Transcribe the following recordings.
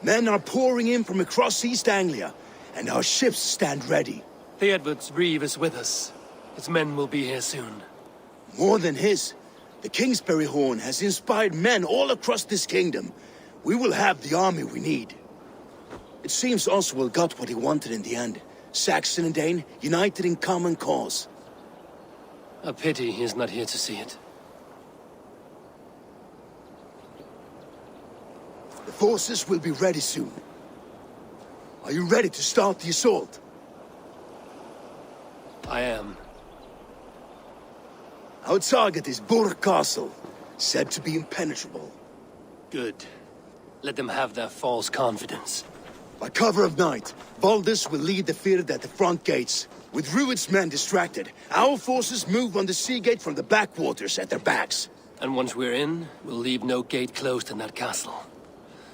Men are pouring in from across East Anglia, and our ships stand ready. The Edward's Reeve is with us. His men will be here soon. More than his, the Kingsbury Horn has inspired men all across this kingdom. We will have the army we need. It seems Oswald got what he wanted in the end. Saxon and Dane united in common cause. A pity he is not here to see it. The forces will be ready soon. Are you ready to start the assault? I am. Our target is Burg Castle, said to be impenetrable. Good. Let them have their false confidence. By cover of night, Valdis will lead the field at the front gates. With Rued's men distracted, our forces move on the sea gate from the backwaters at their backs. And once we're in, we'll leave no gate closed in that castle.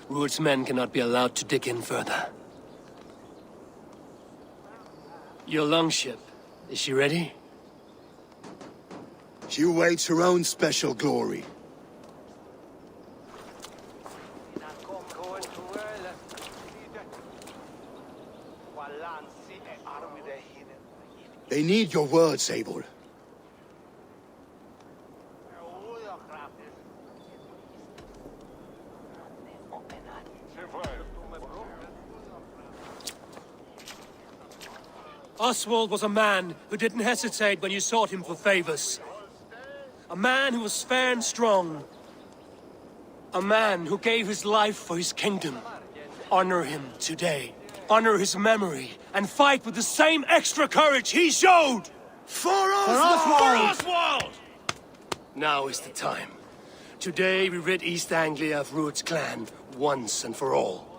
Rued's men cannot be allowed to dig in further. Your longship, is she ready? She awaits her own special glory. They need your words, Eivor. Oswald was a man who didn't hesitate when you sought him for favors. A man who was fair and strong. A man who gave his life for his kingdom. Honor him today. Honor his memory. And fight with the same extra courage he showed! For Oswald! For Oswald! Now is the time. Today we rid East Anglia of Rued's clan once and for all.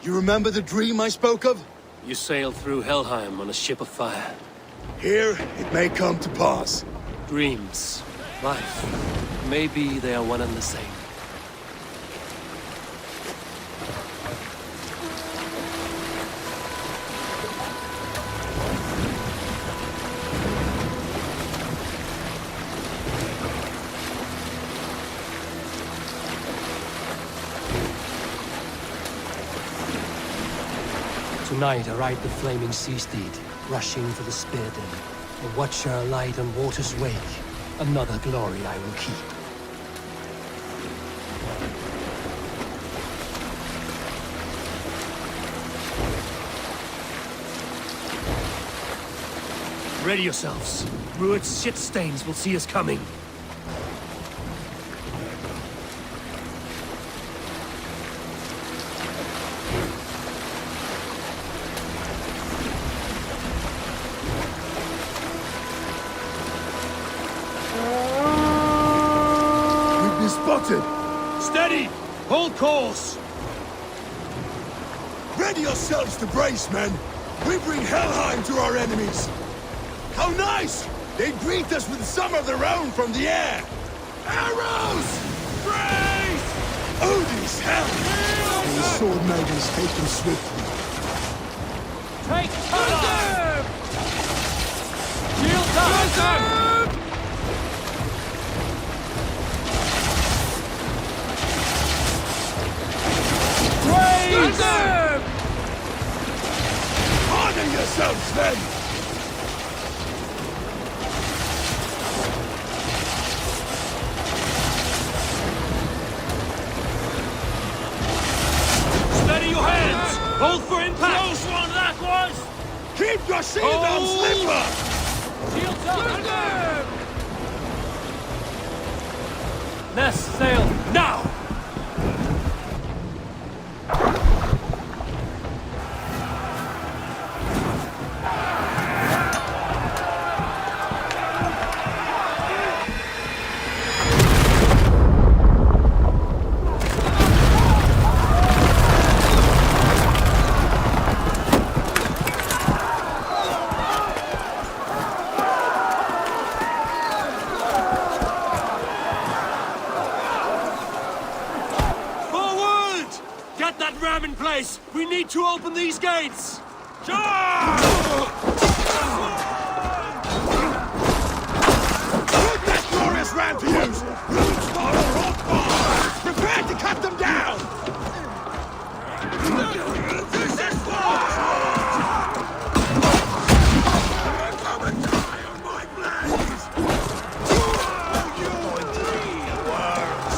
You remember the dream I spoke of? You sailed through Helheim on a ship of fire. Here, it may come to pass. Dreams, life, maybe they are one and the same. Tonight I ride the flaming sea steed, rushing for the spear den. A watcher alight on water's wake. Another glory I will keep. Ready yourselves. Rued's shit stains will see us coming. Steady! Hold course! Ready yourselves to brace, men! We bring Helheim to our enemies! How nice! They greet us with some of their own from the air! Arrows! Brace! Odin's hell! And the sword maidens take them swiftly. Take cover! Shields up! Honor yourselves, men! Steady your hands! Hold for impact! Close one, that was! Keep your shield on slipper! Shields up! Let's sail now! Get that ram in place! We need to open these gates! Charge! Put that glorious ram to use! Root spot or hot bar! Prepare to cut them down! This is war! Come and die on my blades! Oh, you and three worms!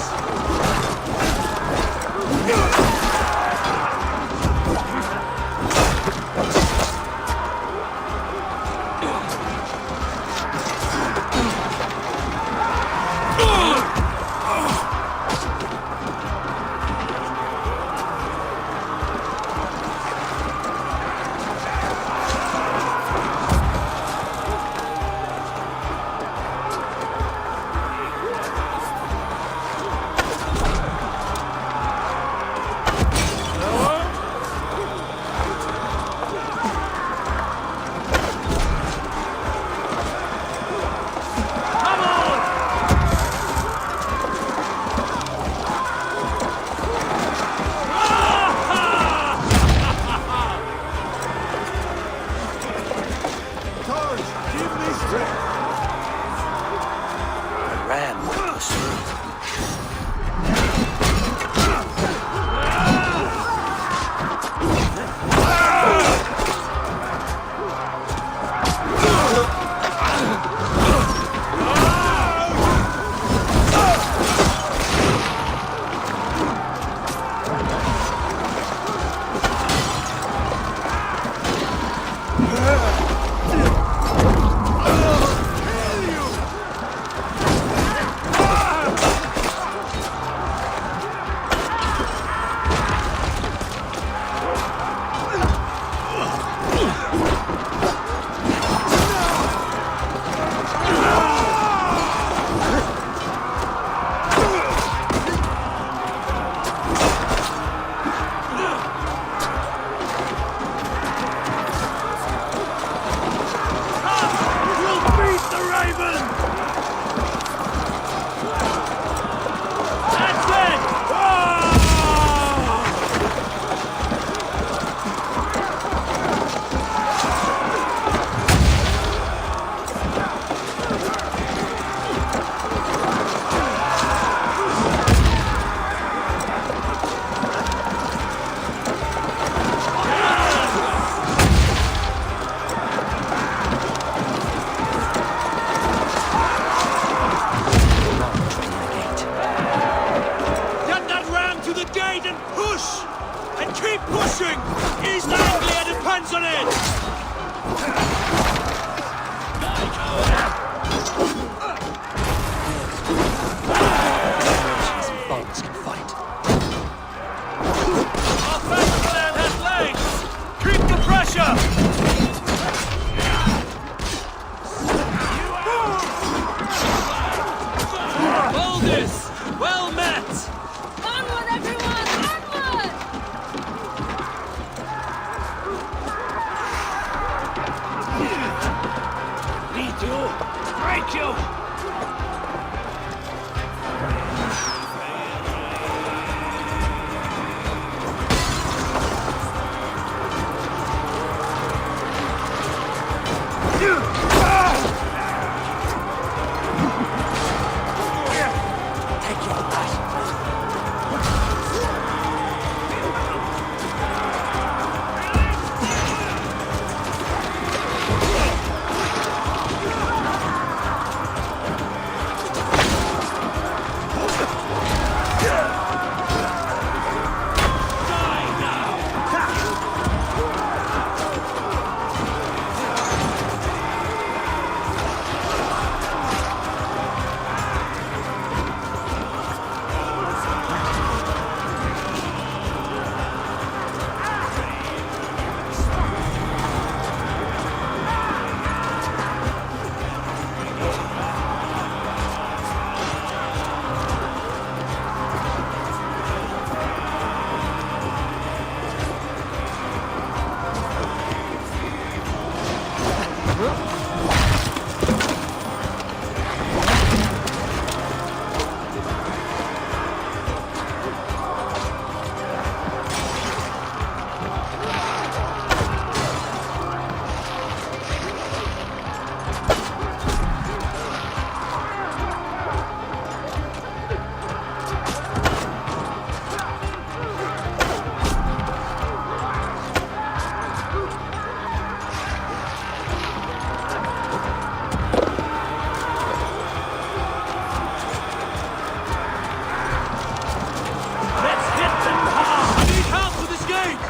Let's hit them hard! I need help with this gate!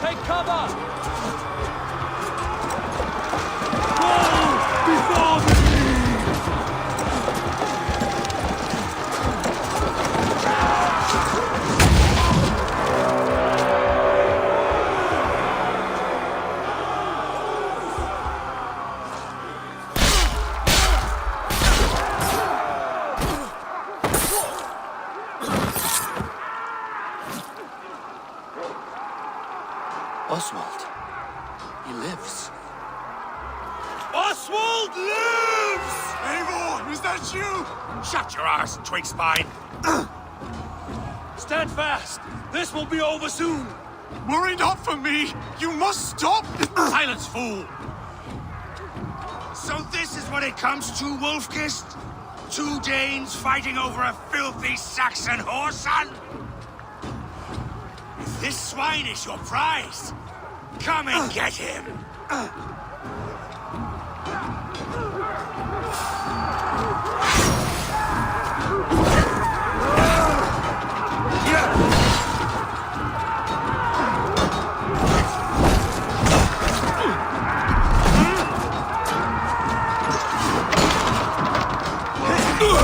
Take cover! Go before me! Oswald. He lives. Oswald lives! Eivor, is that you? Shut your arse, twig spine. Stand fast! This will be over soon! Worry not for me. You must stop. Silence, fool! So this is what it comes to, Wolfkist? 2 Danes fighting over a filthy Saxon whoreson? If this swine is your prize, come and get him.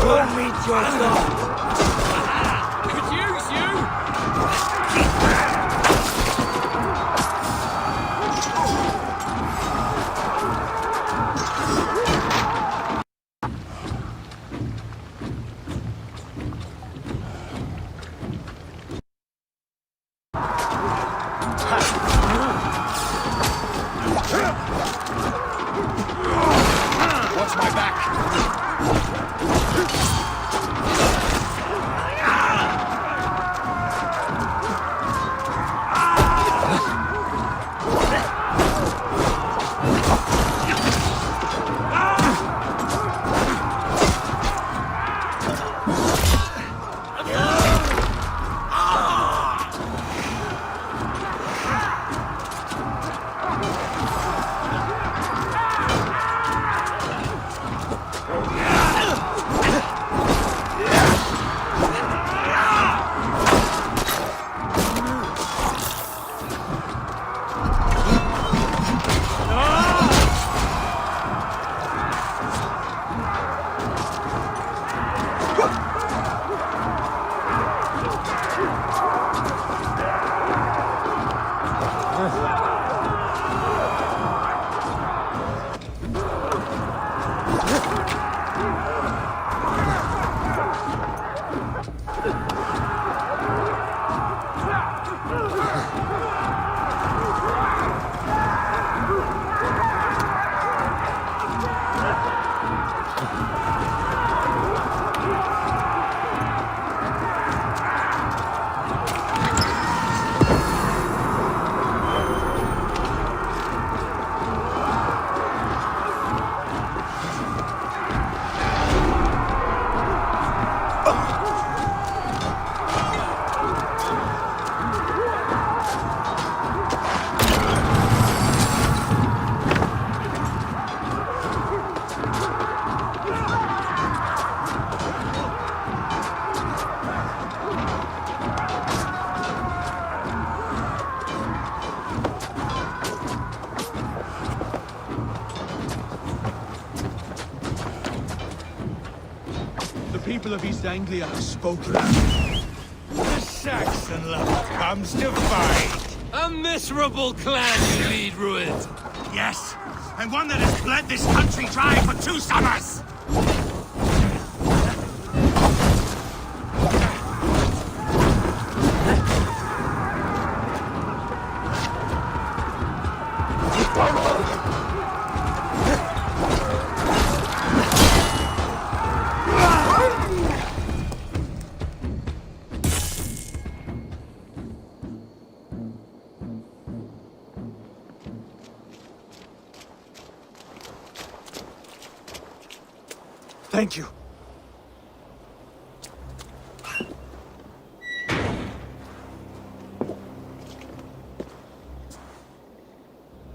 Don't meet your God! Could use you! Watch my back. People of East Anglia have spoken. The Saxon love comes to fight. A miserable clan you lead, Ruined. Yes, and one that has bled this country dry for 2 summers. Thank you.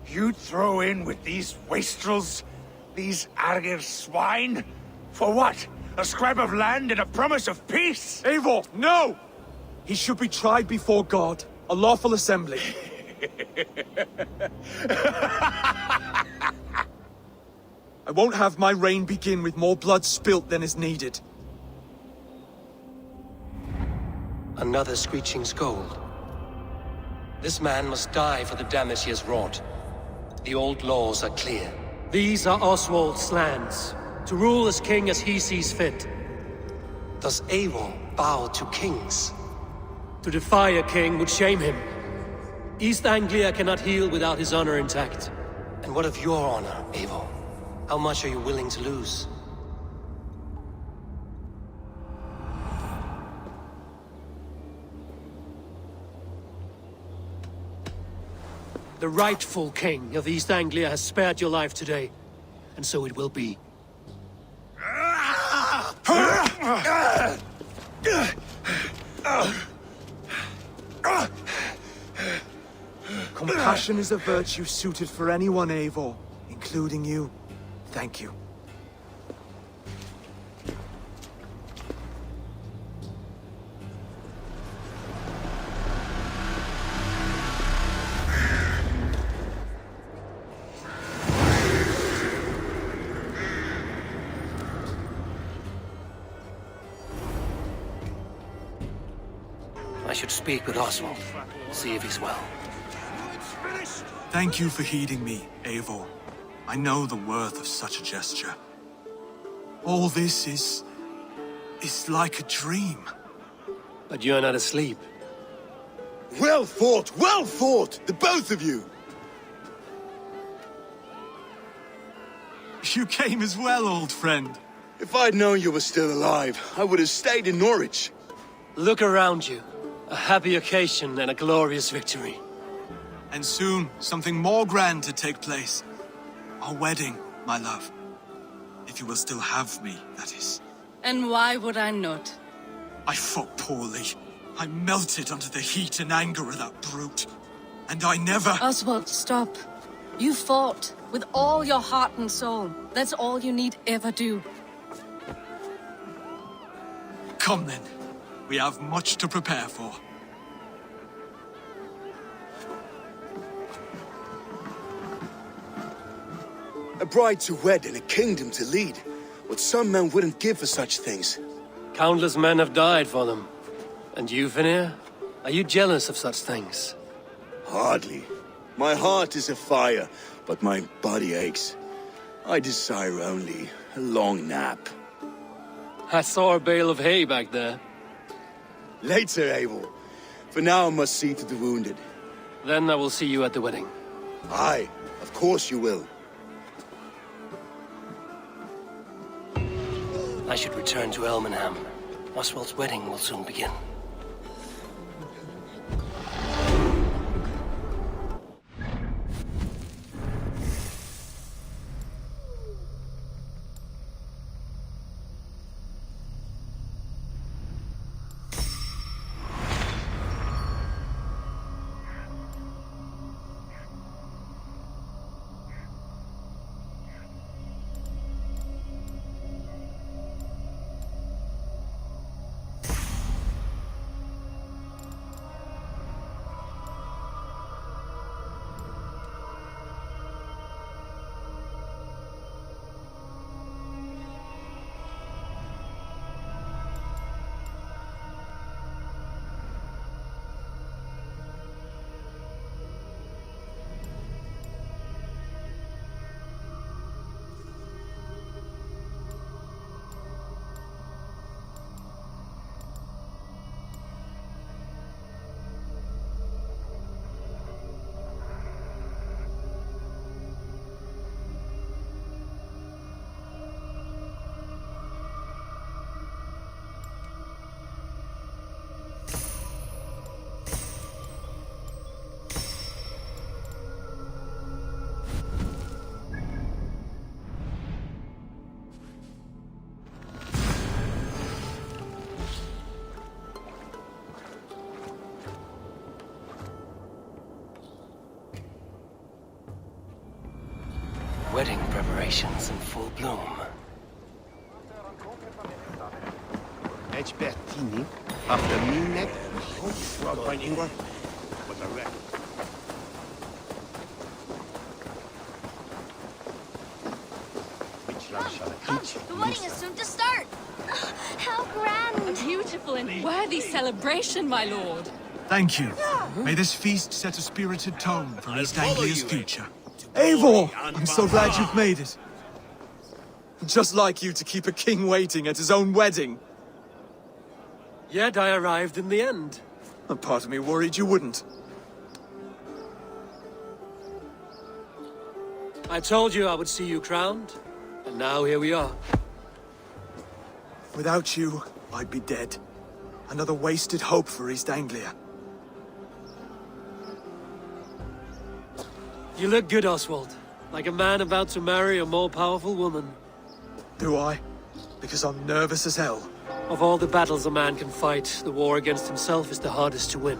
You throw in with these wastrels? These Argir swine? For what? A scrap of land and a promise of peace? Eivor, no! He should be tried before God, a lawful assembly. I won't have my reign begin with more blood spilt than is needed. Another screeching scold. This man must die for the damage he has wrought. The old laws are clear. These are Oswald's lands, to rule as king as he sees fit. Does Eivor bow to kings? To defy a king would shame him. East Anglia cannot heal without his honor intact. And what of your honor, Eivor? How much are you willing to lose? The rightful king of East Anglia has spared your life today, and so it will be. Compassion is a virtue suited for anyone, Eivor, including you. Thank you. I should speak with Oswald, see if he's well. Thank you for heeding me, Eivor. I know the worth of such a gesture. All this is like a dream. But you're not asleep. Well fought, the both of you! You came as well, old friend. If I'd known you were still alive, I would have stayed in Norwich. Look around you. A happy occasion and a glorious victory. And soon, something more grand to take place. Our wedding, my love. If you will still have me, that is. And why would I not? I fought poorly. I melted under the heat and anger of that brute. And I never... Oswald, stop. You fought with all your heart and soul. That's all you need ever do. Come then. We have much to prepare for. A bride to wed and a kingdom to lead. What some men wouldn't give for such things. Countless men have died for them. And you, Vanir? Are you jealous of such things? Hardly. My heart is afire, but my body aches. I desire only a long nap. I saw a bale of hay back there. Later, Eivor. For now I must see to the wounded. Then I will see you at the wedding. Aye, of course you will. I should return to Elmenham. Oswald's wedding will soon begin. Wedding preparations in full bloom. Bertini, after Minek, Ingwer, with a wreck. Which land shall I teach? The wedding is soon to start! How grand! A beautiful and worthy celebration, my lord. Thank you. May this feast set a spirited tone for East follow Anglia's you, future. Eivor! I'm so glad you've made it. Just like you to keep a king waiting at his own wedding. Yet I arrived in the end. A part of me worried you wouldn't. I told you I would see you crowned, and now here we are. Without you, I'd be dead. Another wasted hope for East Anglia. You look good, Oswald. Like a man about to marry a more powerful woman. Do I? Because I'm nervous as hell. Of all the battles a man can fight, the war against himself is the hardest to win.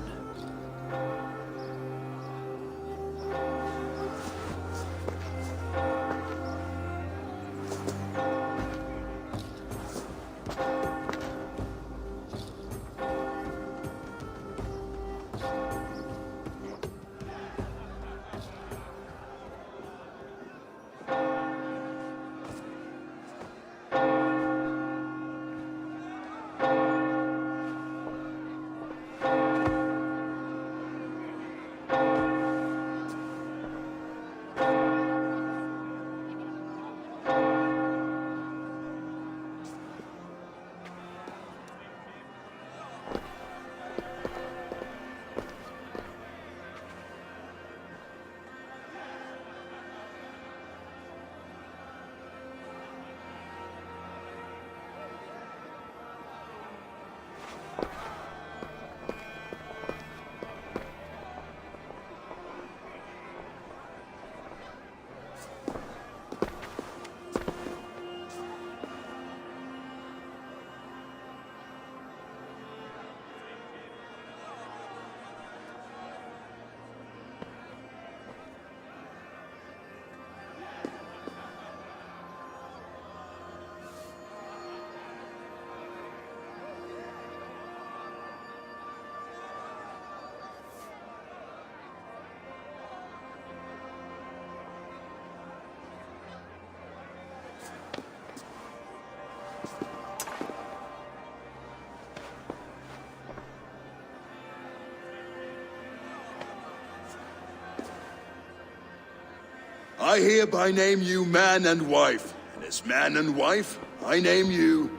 I hereby name you man and wife, and as man and wife, I name you...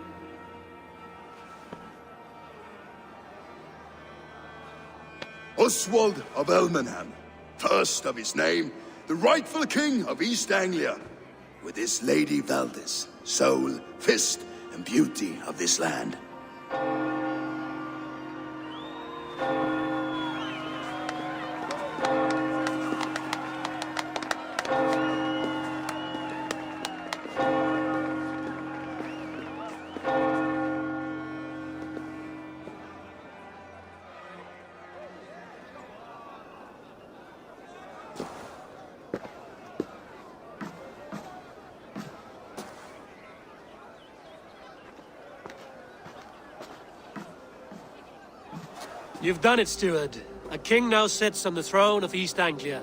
Oswald of Elmenham, first of his name, the rightful king of East Anglia, with his lady Valdis, soul, fist, and beauty of this land. You've done it, steward. A king now sits on the throne of East Anglia.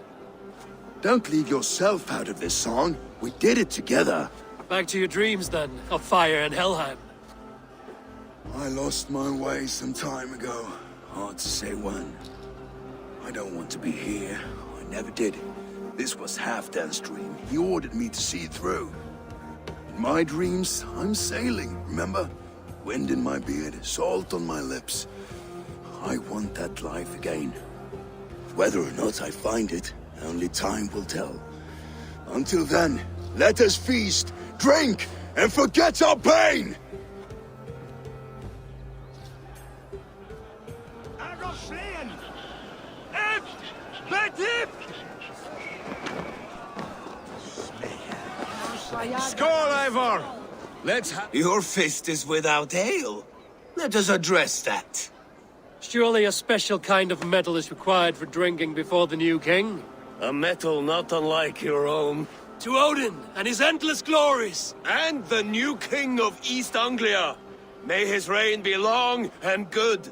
Don't leave yourself out of this song. We did it together. Back to your dreams, then, of fire and Helheim. I lost my way some time ago. Hard to say when. I don't want to be here. I never did. This was Halfdan's dream. He ordered me to see it through. In my dreams, I'm sailing, remember? Wind in my beard, salt on my lips. I want that life again. Whether or not I find it, only time will tell. Until then, let us feast, drink, and forget our pain! Skål, Eivor! Let's have... Your fist is without ale. Let us address that. Surely a special kind of metal is required for drinking before the new king? A metal not unlike your own. To Odin and his endless glories! And the new king of East Anglia. May his reign be long and good.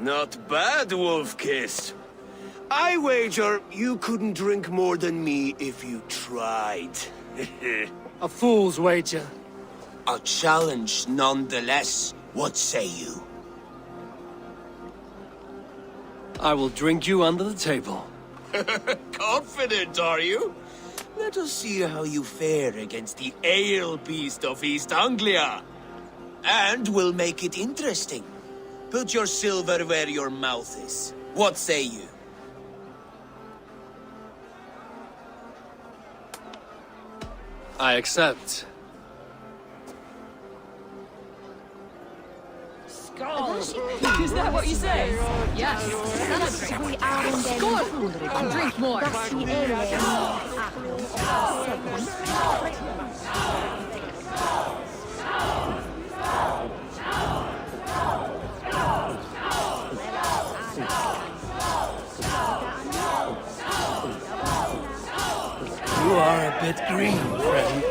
Not bad, Wolf-Kissed. I wager you couldn't drink more than me if you tried. A fool's wager. A challenge nonetheless. What say you? I will drink you under the table. Confident, are you? Let us see how you fare against the ale beast of East Anglia. And we'll make it interesting. Put your silver where your mouth is. What say you? I accept. Is that what you say? Yes. Skål! And drink more. You are a bit green, friend.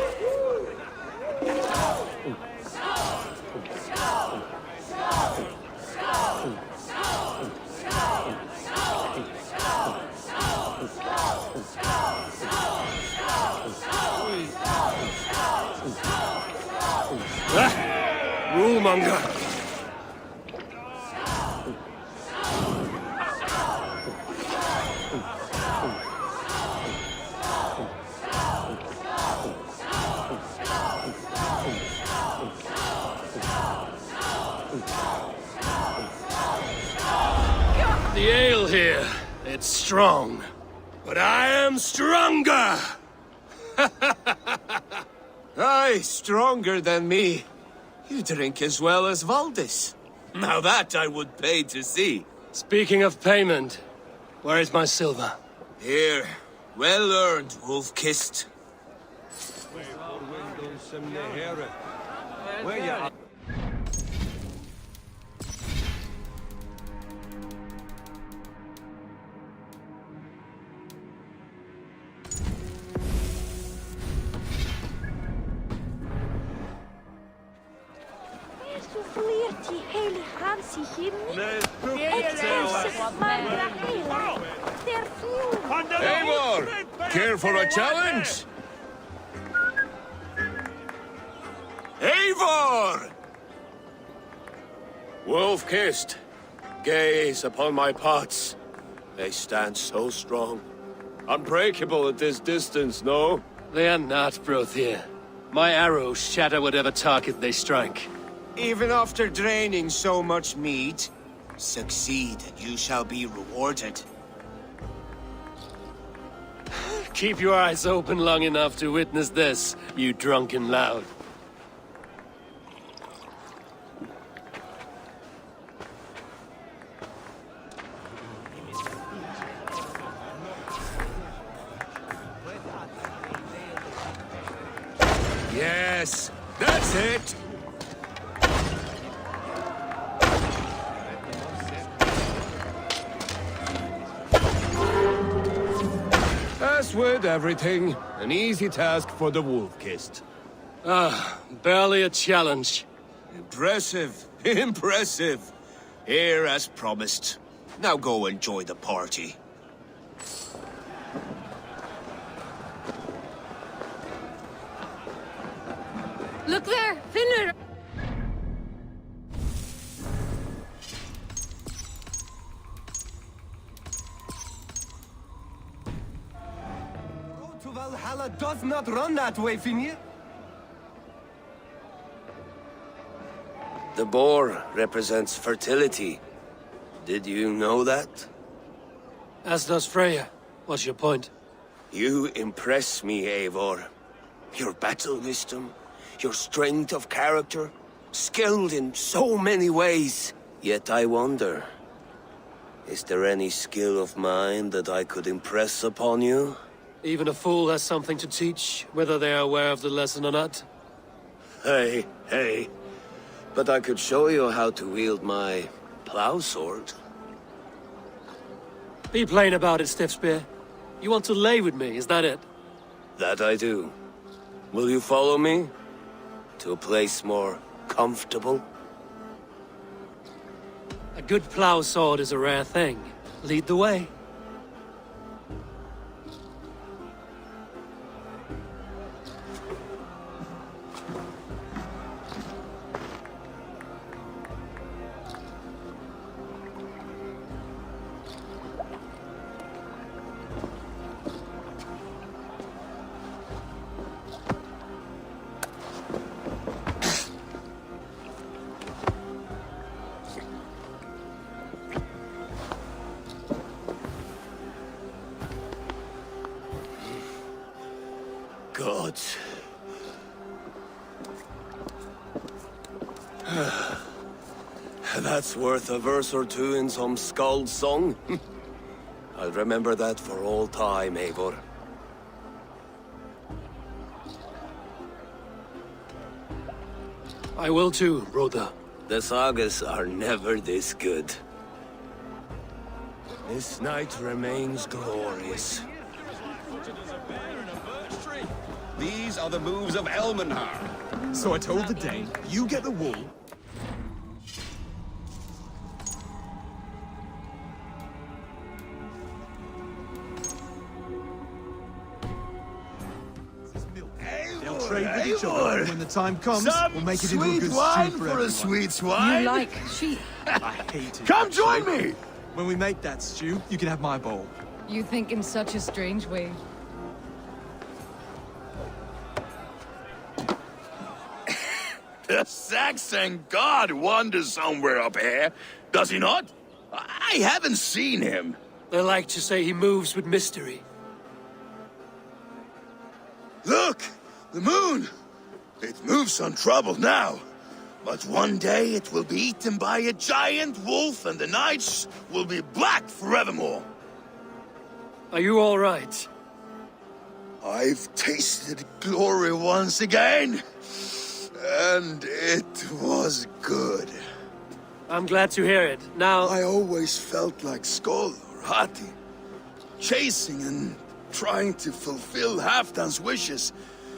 Rulemonger! The ale here, it's strong. But I am stronger! Aye, stronger than me. You drink as well as Valdis. Now that I would pay to see. Speaking of payment, where is my silver? Here, well earned, Wolf-Kissed. Eivor, care for a challenge? Eivor! Wolf-Kissed, gaze upon my pots. They stand so strong. Unbreakable at this distance, no? They are not, Brothier. My arrows shatter whatever target they strike. Even after draining so much meat, succeed and you shall be rewarded. Keep your eyes open long enough to witness this, you drunken lout. Yes, that's it. As with everything, an easy task for the Wolf-Kissed. Barely a challenge. Impressive, impressive. Here as promised. Now go enjoy the party. Look there! Finner! To Valhalla does not run that way, Finir. The boar represents fertility. Did you know that? As does Freya. What's your point? You impress me, Eivor. Your battle wisdom, your strength of character, skilled in so many ways. Yet I wonder, is there any skill of mine that I could impress upon you? Even a fool has something to teach, whether they are aware of the lesson or not. Hey. But I could show you how to wield my plow sword. Be plain about it, Stiffspear. You want to lay with me, is that it? That I do. Will you follow me? To a place more comfortable? A good plow sword is a rare thing. Lead the way. Gods. That's worth a verse or two in some skald's song. I'll remember that for all time, Eivor. I will too, brother. The sagas are never this good. This night remains glorious. These are the moves of Elmenhar. So I told the Dane, you get the wool. They'll trade with each other, and when the time comes, we'll make it into a good wine stew for for a everyone. sweet swine. You like sheep. I hate it. Come join me. When we make that stew, you can have my bowl. You think in such a strange way. The Saxon god wanders somewhere up here, does he not? I haven't seen him. They like to say he moves with mystery. Look, the moon. It moves untroubled now. But one day it will be eaten by a giant wolf and the nights will be black forevermore. Are you all right? I've tasted glory once again. And it was good. I'm glad to hear it. Now, I always felt like Skoll or Hati, chasing and trying to fulfill Halfdan's wishes.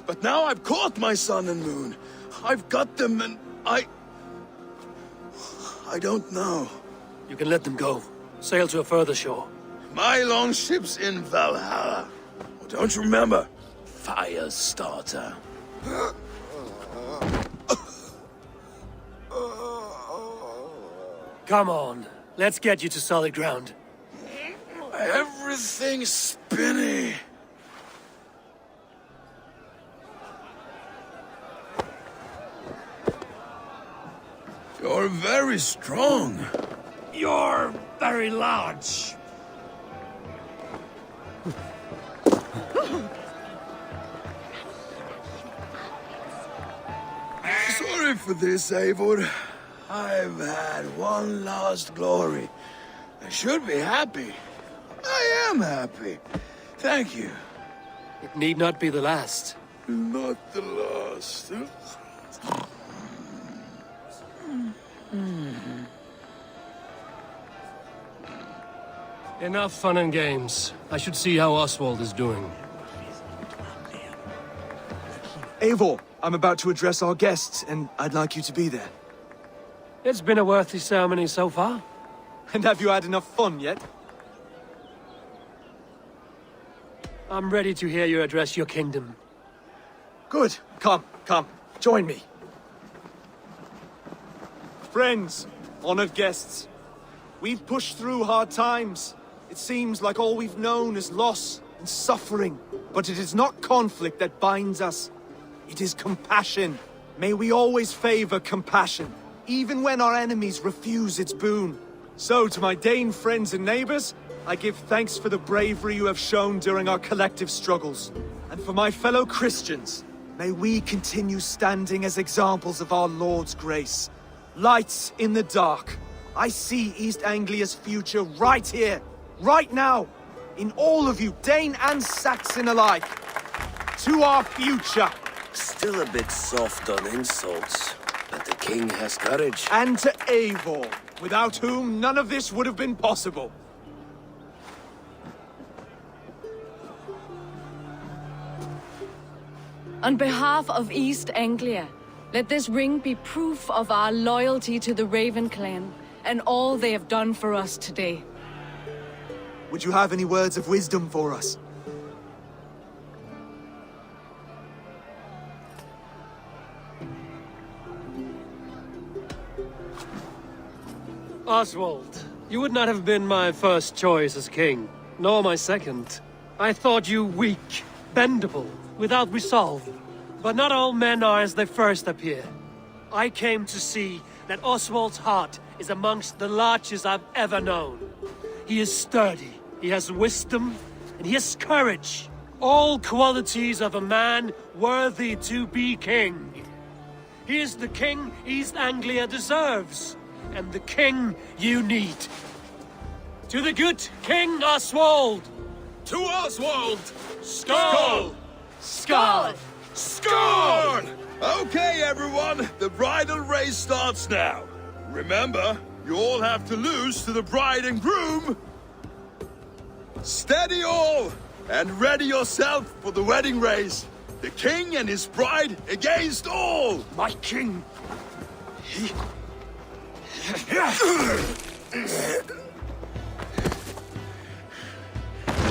But now I've caught my sun and moon. I've got them and I don't know. you can let them go. Sail to a further shore. My longship's in Valhalla. Oh, don't you remember? Fire starter. Come on, let's get you to solid ground. Everything's spinny. You're very strong. You're very large. Sorry for this, Eivor. I've had one last glory. I should be happy. I am happy. Thank you. It need not be the last. Not the last. Enough fun and games. I should see how Oswald is doing. Eivor, I'm about to address our guests, and I'd like you to be there. It's been a worthy ceremony so far. And have you had enough fun yet? I'm ready to hear you address your kingdom. Good. Come, join me. Friends, honored guests, we've pushed through hard times. It seems like all we've known is loss and suffering. But it is not conflict that binds us. It is compassion. May we always favor compassion, even when our enemies refuse its boon. So, to my Dane friends and neighbors, I give thanks for the bravery you have shown during our collective struggles. And for my fellow Christians, may we continue standing as examples of our Lord's grace. Lights in the dark. I see East Anglia's future right here, right now, in all of you, Dane and Saxon alike. To our future. Still a bit soft on insults, but the king has courage. And to Eivor, without whom none of this would have been possible. On behalf of East Anglia, let this ring be proof of our loyalty to the Raven clan and all they have done for us today. Would you have any words of wisdom for us? Oswald, you would not have been my first choice as king, nor my second. I thought you weak, bendable, without resolve. But not all men are as they first appear. I came to see that Oswald's heart is amongst the largest I've ever known. He is sturdy, he has wisdom, and he has courage. All qualities of a man worthy to be king. He is the king East Anglia deserves, and the king you need. To the good King Oswald! To Oswald! Skull! Skull! Score! Okay, everyone, the bridal race starts now. Remember, you all have to lose to the bride and groom. Steady all, and ready yourself for the wedding race. The king and his bride against all. My king!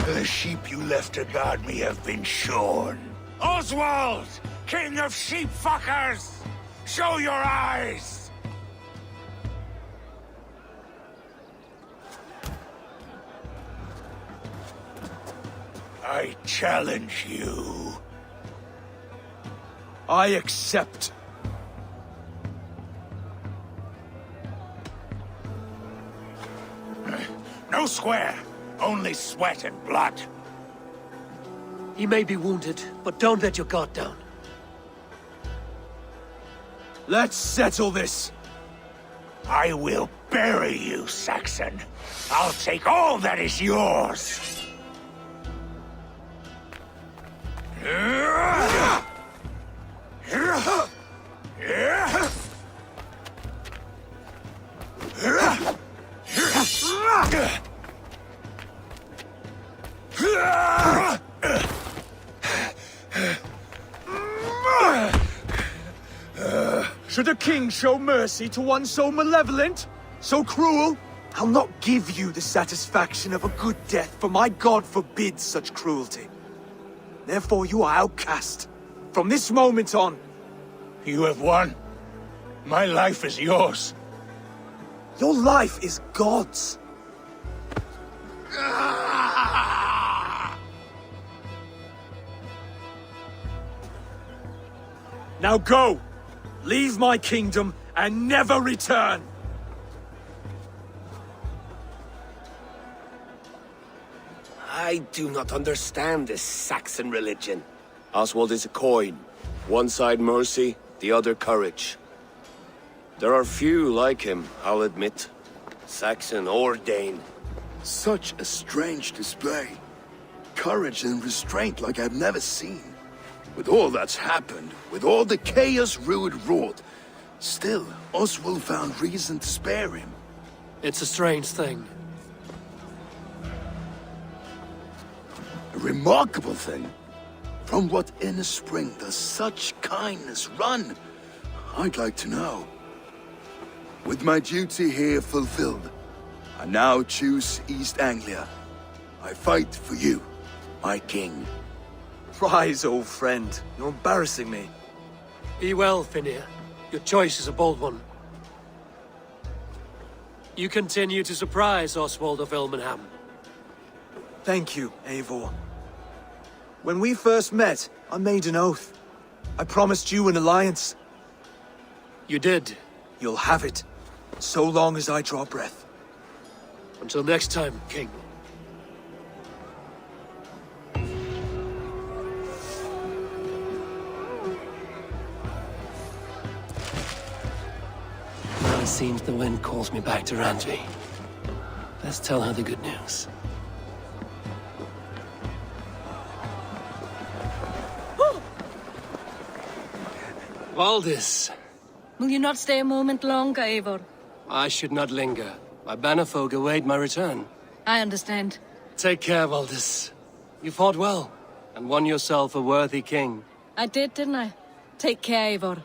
The sheep you left to guard me have been shorn. Oswald! King of sheep fuckers! Show your eyes! I challenge you. I accept. No square, only sweat and blood. He may be wounded, but don't let your guard down. Let's settle this. I will bury you, Saxon. I'll take all that is yours. Should a king show mercy to one so malevolent? So cruel? I'll not give you the satisfaction of a good death, for my god forbids such cruelty. Therefore you are outcast. From this moment on. You have won. My life is yours. Your life is God's. Now go! Leave my kingdom and never return! I do not understand this Saxon religion. Oswald is a coin. One side mercy, the other courage. There are few like him, I'll admit. Saxon or Dane. Such a strange display. Courage and restraint like I've never seen. With all that's happened, with all the chaos Rued wrought, still, Oswald found reason to spare him. It's a strange thing. A remarkable thing. From what inner spring does such kindness run? I'd like to know. With my duty here fulfilled, I now choose East Anglia. I fight for you, my king. Rise, old friend. You're embarrassing me. Be well, Finir. Your choice is a bold one. You continue to surprise Oswald of Ilmenham. Thank you, Eivor. When we first met, I made an oath. I promised you an alliance. You did. You'll have it, so long as I draw breath. Until next time, King. Now it seems the wind calls me back to Randvi. Let's tell her the good news. Valdis, Will you not stay a moment longer, Eivor? I should not linger. My bannerfolk await my return. I understand. Take care, Valdis. You fought well, and won yourself a worthy king. I did, didn't I? Take care, Eivor.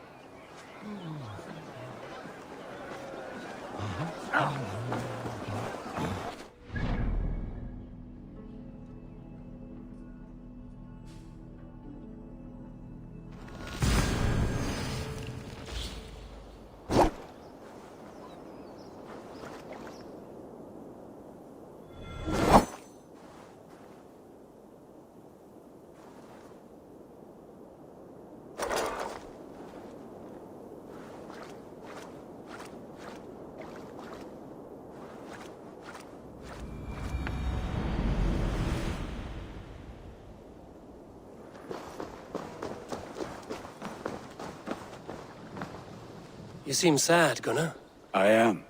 You seem sad, Gunnar. I am.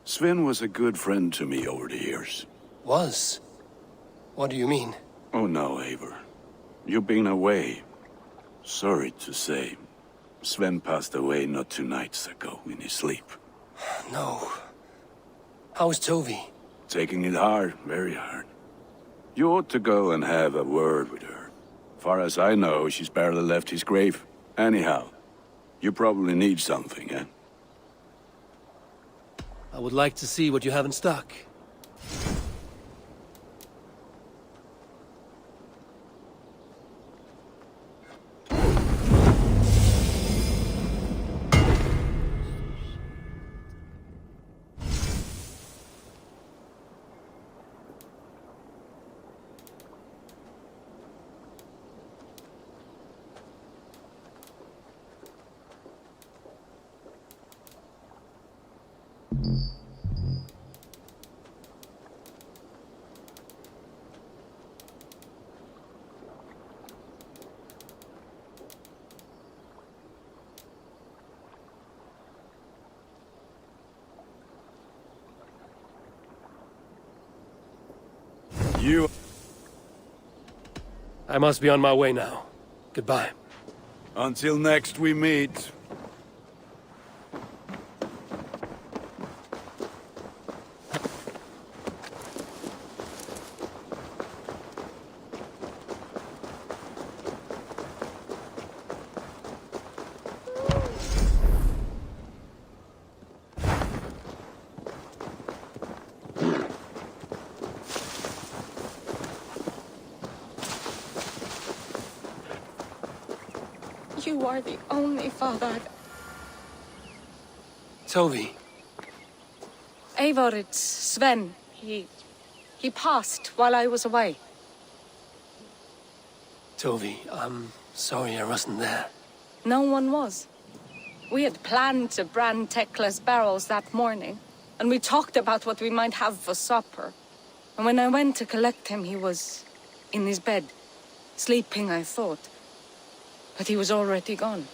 Sven was a good friend to me over the years. Was? What do you mean? Oh no, Eivor. You've been away. Sorry to say. Sven passed away not 2 nights ago in his sleep. No. How's Tovi? Taking it hard, very hard. You ought to go and have a word with her. Far as I know, she's barely left his grave. Anyhow, you probably need something, eh? I would like to see what you have in stock. You... I must be on my way now. Goodbye. Until next we meet. You are the only father. Tovi. Eivor, it's Sven. He passed while I was away. Tovi, I'm sorry I wasn't there. No one was. We had planned to brand Tekla's barrels that morning, and we talked about what we might have for supper. And when I went to collect him, he was in his bed, sleeping, I thought. But he was already gone.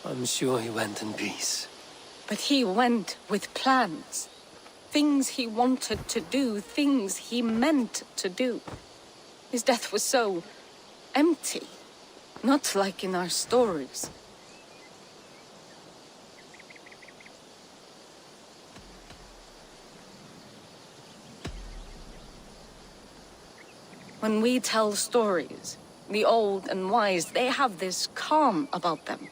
I'm sure he went in peace. But he went with plans. Things he wanted to do, things he meant to do. His death was so empty, not like in our stories. When we tell stories, the old and wise, they have this calm about them.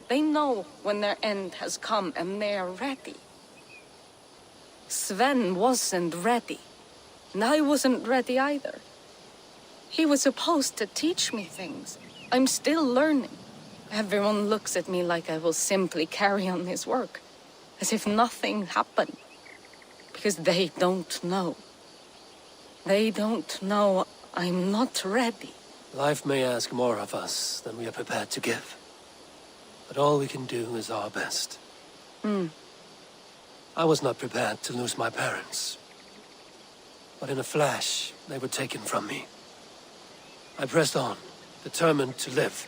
They know when their end has come and they're ready. Sven wasn't ready, and I wasn't ready either. He was supposed to teach me things. I'm still learning. Everyone looks at me like I will simply carry on his work, as if nothing happened, because they don't know. They don't know I'm not ready. Life may ask more of us than we are prepared to give. But all we can do is our best. I was not prepared to lose my parents. But in a flash, they were taken from me. I pressed on, determined to live.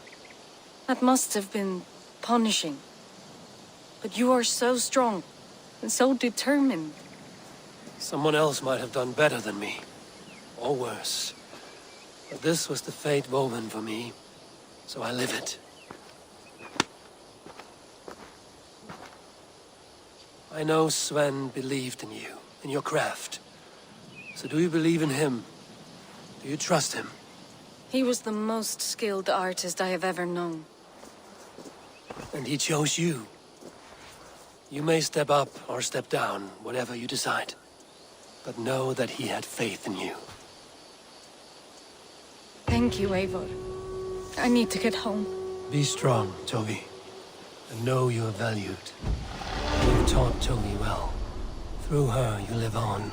That must have been punishing. But you are so strong and so determined. Someone else might have done better than me. Or worse. But this was the fate woven for me, so I live it. I know Sven believed in you, in your craft. So do you believe in him? Do you trust him? He was the most skilled artist I have ever known. And he chose you. You may step up or step down, whatever you decide. But know that he had faith in you. Thank you, Eivor. I need to get home. Be strong, Toby. And know you are valued. You taught Toby well. Through her, you live on.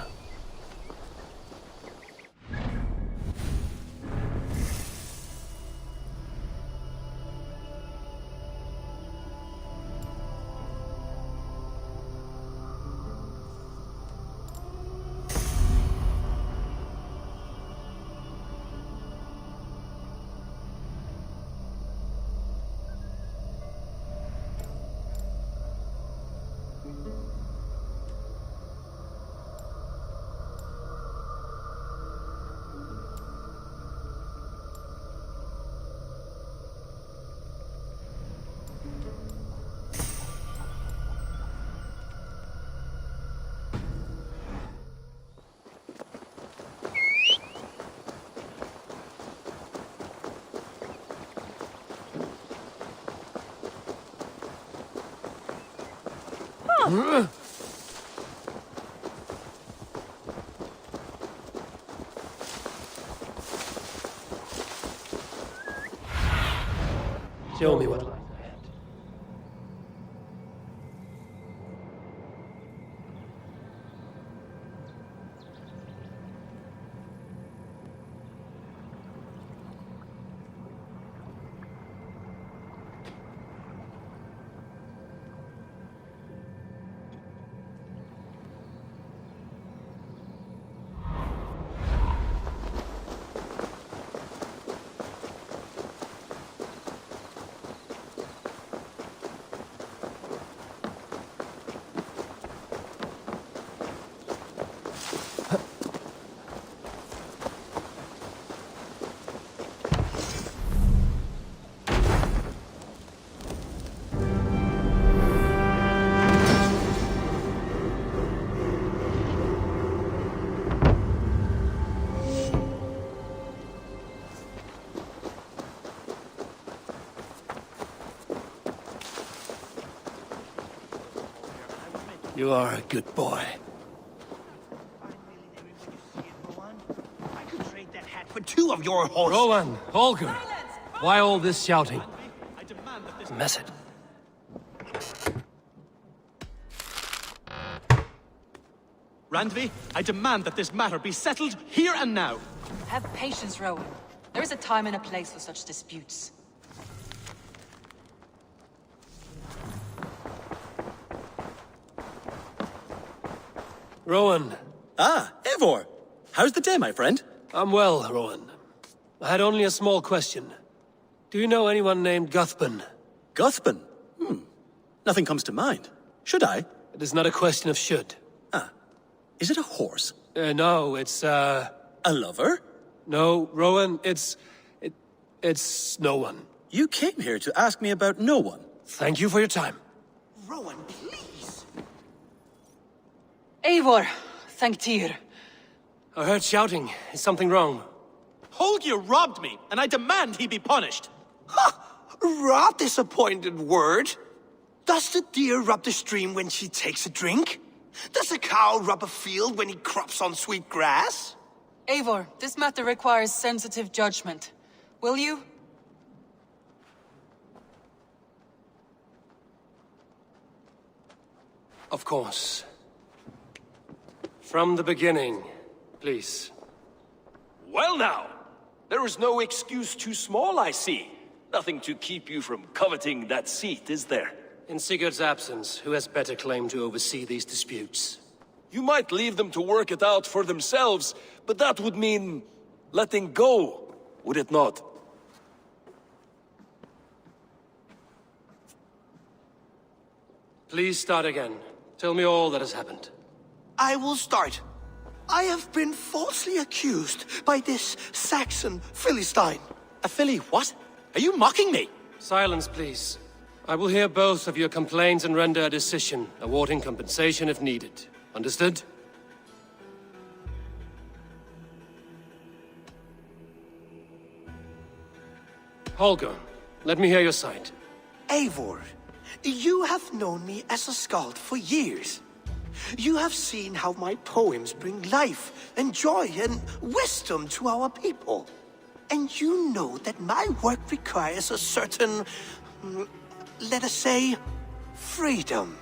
Show me what lies ahead. You are a good boy. I could trade that hat for 2 of your horses. Rowan, Holger, why all this shouting? Mess it. Randvi, I demand that this matter be settled here and now. Have patience, Rowan. There is a time and a place for such disputes. Rowan. Ah, Eivor! How's the day, my friend? I'm well, Rowan. I had only a small question. Do you know anyone named Guthban? Guthban? Nothing comes to mind. Should I? It is not a question of should. Ah. Is it a horse? No, it's, A lover? No, Rowan, it's no one. You came here to ask me about no one. Thank you for your time. Rowan, please. Eivor, thank Tyr. I heard shouting. Is something wrong? Holger robbed me, and I demand he be punished. Rot disappointed word. Does the deer rub the stream when she takes a drink? Does the cow rub a field when he crops on sweet grass? Eivor, this matter requires sensitive judgment. Will you? Of course. From the beginning, please. Well now, there is no excuse too small, I see. Nothing to keep you from coveting that seat, is there? In Sigurd's absence, who has better claim to oversee these disputes? You might leave them to work it out for themselves, but that would mean letting go, would it not? Please start again. Tell me all that has happened. I will start. I have been falsely accused by this Saxon Philistine. A filly what? Are you mocking me? Silence, please. I will hear both of your complaints and render a decision, awarding compensation if needed. Understood? Holger, let me hear your side. Eivor, you have known me as a skald for years. You have seen how my poems bring life and joy and wisdom to our people. And you know that my work requires a certain, let us say, freedom.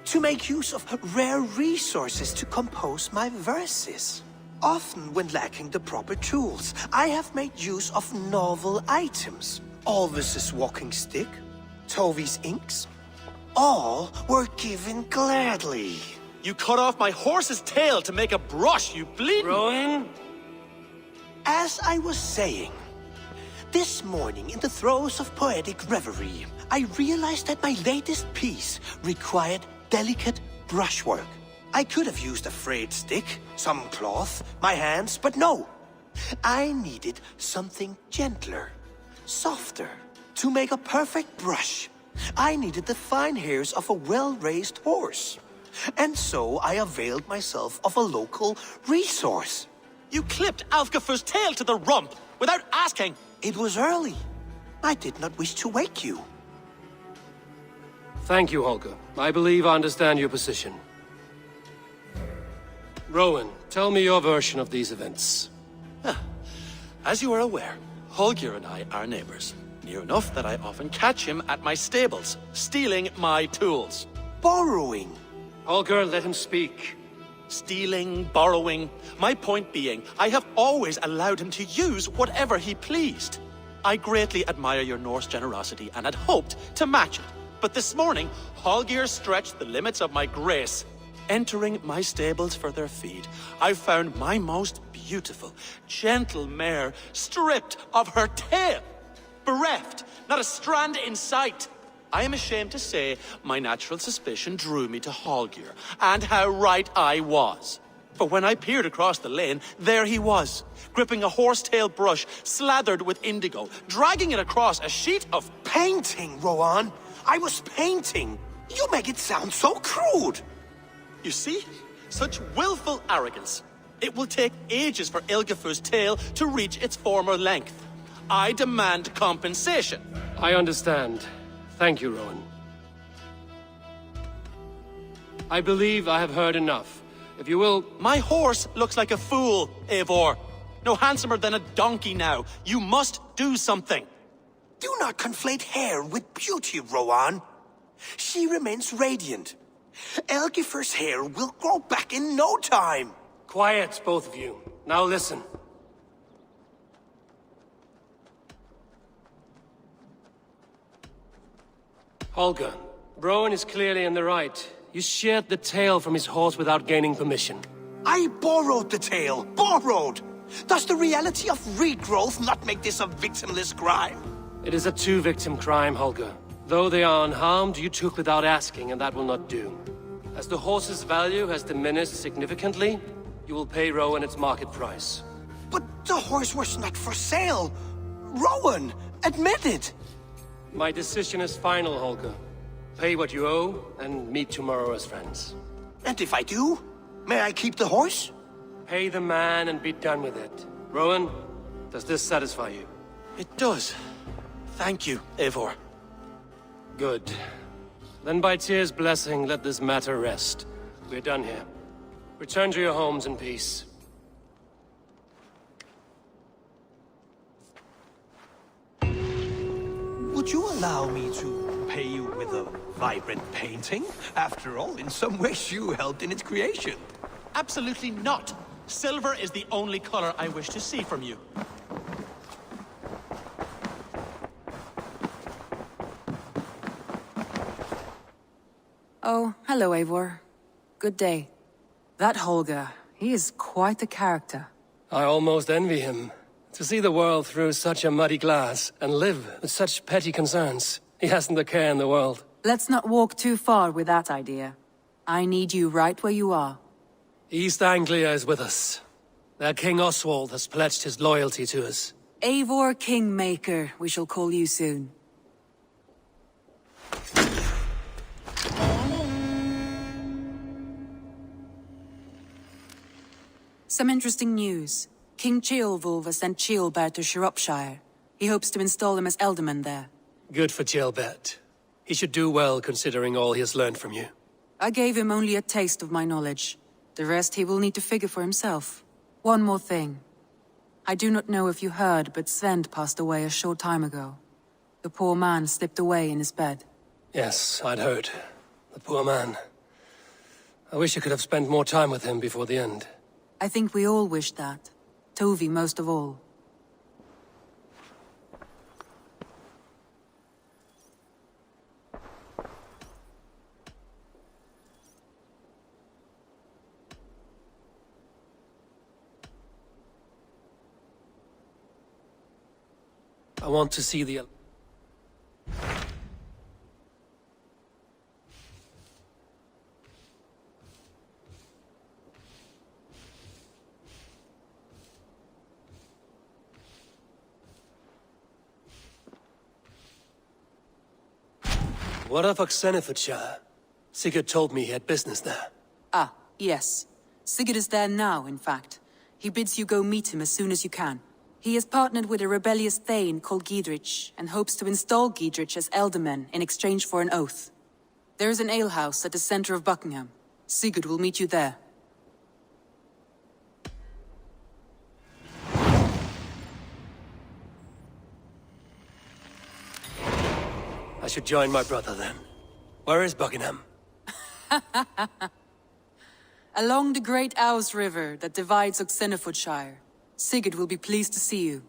To make use of rare resources to compose my verses. Often when lacking the proper tools, I have made use of novel items. Alvis's walking stick, Tovi's inks. All were given gladly. You cut off my horse's tail to make a brush, you bleeding... Rowan? As I was saying, this morning in the throes of poetic reverie, I realized that my latest piece required delicate brushwork. I could have used a frayed stick, some cloth, my hands, but no. I needed something gentler, softer. To make a perfect brush, I needed the fine hairs of a well-raised horse. And so I availed myself of a local resource. You clipped Alfgafu's tail to the rump without asking. It was early. I did not wish to wake you. Thank you, Holger. I believe I understand your position. Rowan, tell me your version of these events. As you are aware, Holger and I are neighbors. Near enough that I often catch him at my stables, stealing my tools. Borrowing. Holger, let him speak. Stealing, borrowing. My point being, I have always allowed him to use whatever he pleased. I greatly admire your Norse generosity and had hoped to match it. But this morning, Holger stretched the limits of my grace. Entering my stables for their feed, I found my most beautiful, gentle mare stripped of her tail. Bereft, not a strand in sight. I am ashamed to say my natural suspicion drew me to Holger, and how right I was. For when I peered across the lane, there he was, gripping a horsetail brush slathered with indigo, dragging it across a sheet of painting, Rowan. I was painting. You make it sound so crude. You see? Such willful arrogance. It will take ages for Ilgafu's tail to reach its former length. I demand compensation. I understand. Thank you, Rowan. I believe I have heard enough. If you will... My horse looks like a fool, Eivor. No handsomer than a donkey now. You must do something. Do not conflate hair with beauty, Rowan. She remains radiant. Elgifer's hair will grow back in no time. Quiet, both of you. Now listen. Holger, Rowan is clearly in the right. You sheared the tail from his horse without gaining permission. I borrowed the tail. Borrowed! Does the reality of regrowth not make this a victimless crime? It is a two-victim crime, Holger. Though they are unharmed, you took without asking, and that will not do. As the horse's value has diminished significantly, you will pay Rowan its market price. But the horse was not for sale. Rowan, admit it. My decision is final, Holger. Pay what you owe, and meet tomorrow as friends. And if I do, may I keep the horse? Pay the man and be done with it. Rowan, does this satisfy you? It does. Thank you, Eivor. Good. Then by Tyr's blessing, let this matter rest. We're done here. Return to your homes in peace. Would you allow me to pay you with a vibrant painting? After all, in some ways you helped in its creation. Absolutely not. Silver is the only color I wish to see from you. Oh, hello, Eivor. Good day. That Holger, he is quite the character. I almost envy him. To see the world through such a muddy glass, and live with such petty concerns. He hasn't a care in the world. Let's not walk too far with that idea. I need you right where you are. East Anglia is with us. Their King Oswald has pledged his loyalty to us. Eivor Kingmaker, we shall call you soon. Some interesting news. King Ceolwulf has sent Ceolbert to Shropshire. He hopes to install him as Elderman there. Good for Gilbert. He should do well considering all he has learned from you. I gave him only a taste of my knowledge. The rest he will need to figure for himself. One more thing. I do not know if you heard, but Sven passed away a short time ago. The poor man slipped away in his bed. Yes, I'd heard. The poor man. I wish I could have spent more time with him before the end. I think we all wish that. Tovi most of all. I want to see the... What of Oxenfordshire? Sigurd told me he had business there. Ah, yes. Sigurd is there now, in fact. He bids you go meet him as soon as you can. He has partnered with a rebellious Thane called Giedrich, and hopes to install Giedrich as Elderman in exchange for an oath. There is an alehouse at the center of Buckingham. Sigurd will meet you there. I should join my brother then. Where is Buckingham? Along the great Ouse River that divides Oxenfordshire. Sigurd will be pleased to see you.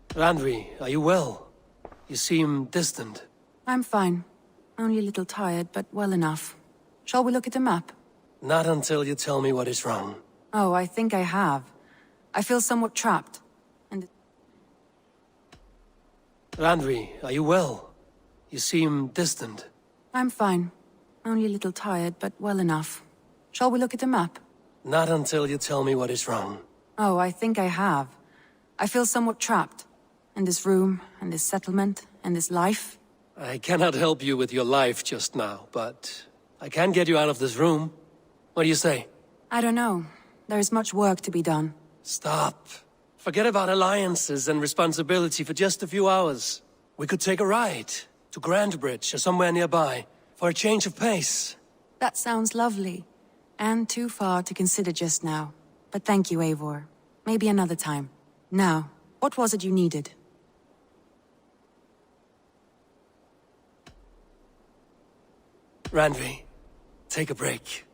Randvi, are you well? You seem distant. I'm fine. Only a little tired, but well enough. Shall we look at the map? Not until you tell me what is wrong. Oh, I think I have. I feel somewhat trapped. And... Randvi, are you well? You seem distant. I'm fine. Only a little tired, but well enough. Shall we look at the map? Not until you tell me what is wrong. Oh, I think I have. I feel somewhat trapped. In this room, and this settlement, and this life. I cannot help you with your life just now, but I can get you out of this room. What do you say? I don't know. There is much work to be done. Stop. Forget about alliances and responsibility for just a few hours. We could take a ride to Grandbridge or somewhere nearby for a change of pace. That sounds lovely. And too far to consider just now. But thank you, Eivor. Maybe another time. Now, what was it you needed? Randvi, take a break.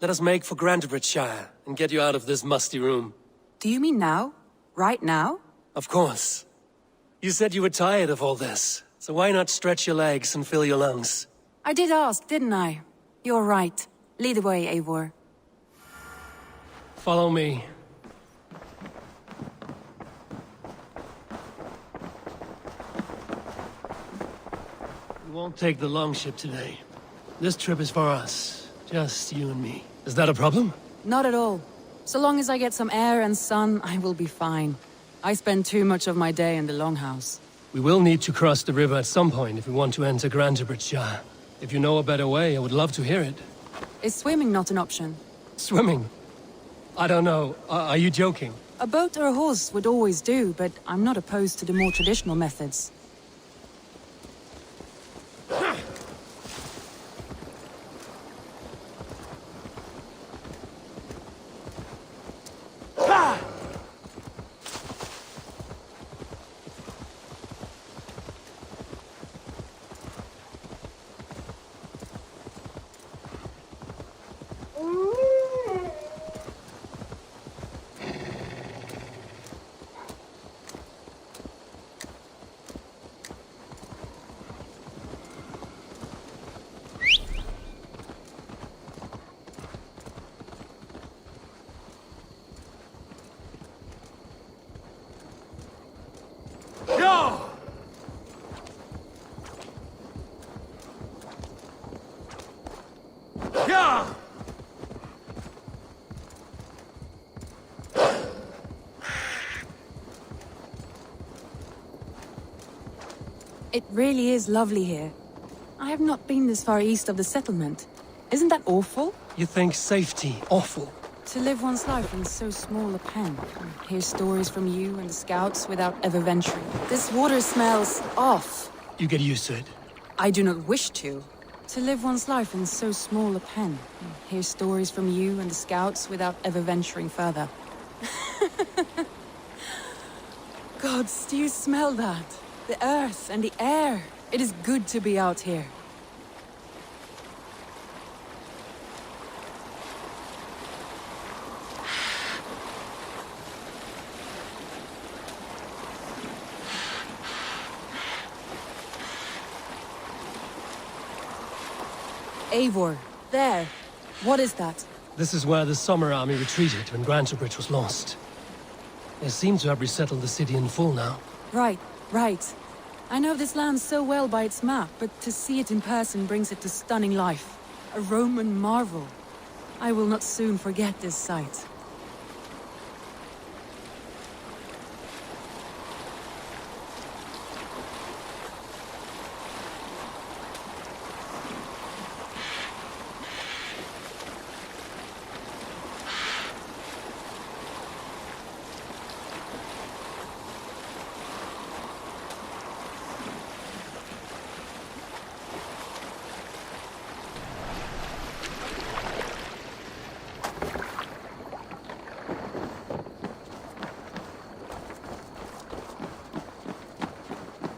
Let us make for Grandbridgeshire and get you out of this musty room. Do you mean now? Right now? Of course. You said you were tired of all this, so why not stretch your legs and fill your lungs? I did ask, didn't I? You're right. Lead the way, Eivor. Follow me. We won't take the longship today. This trip is for us. Just you and me. Is that a problem? Not at all. So long as I get some air and sun, I will be fine. I spend too much of my day in the Longhouse. We will need to cross the river at some point if we want to enter Grandbridgeshire. If you know a better way, I would love to hear it. Is swimming not an option? Swimming? I don't know. Are you joking? A boat or a horse would always do, but I'm not opposed to the more traditional methods. It really is lovely here. I have not been this far east of the settlement. Isn't that awful? You think safety awful? To live one's life in so small a pen, and hear stories from you and the scouts without ever venturing. This water smells off. You get used to it. I do not wish to. To live one's life in so small a pen, and hear stories from you and the scouts without ever venturing further. Gods, do you smell that? The earth and the air. It is good to be out here. Eivor, there. What is that? This is where the Summer Army retreated when Grantebridge was lost. They seem to have resettled the city in full now. Right, right. I know this land so well by its map, but to see it in person brings it to stunning life. A Roman marvel. I will not soon forget this sight.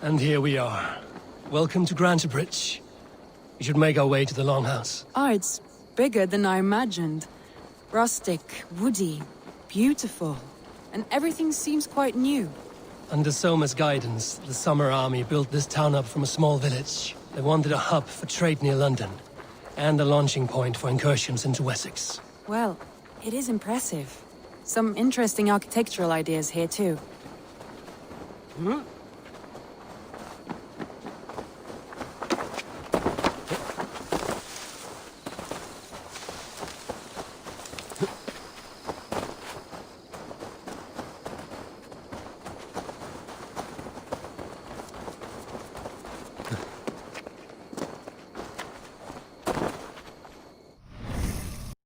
And here we are. Welcome to Grantebridge. We should make our way to the Longhouse. Ah, it's bigger than I imagined. Rustic, woody, beautiful. And everything seems quite new. Under Soma's guidance, the Summer Army built this town up from a small village. They wanted a hub for trade near London, and a launching point for incursions into Wessex. Well, it is impressive. Some interesting architectural ideas here too.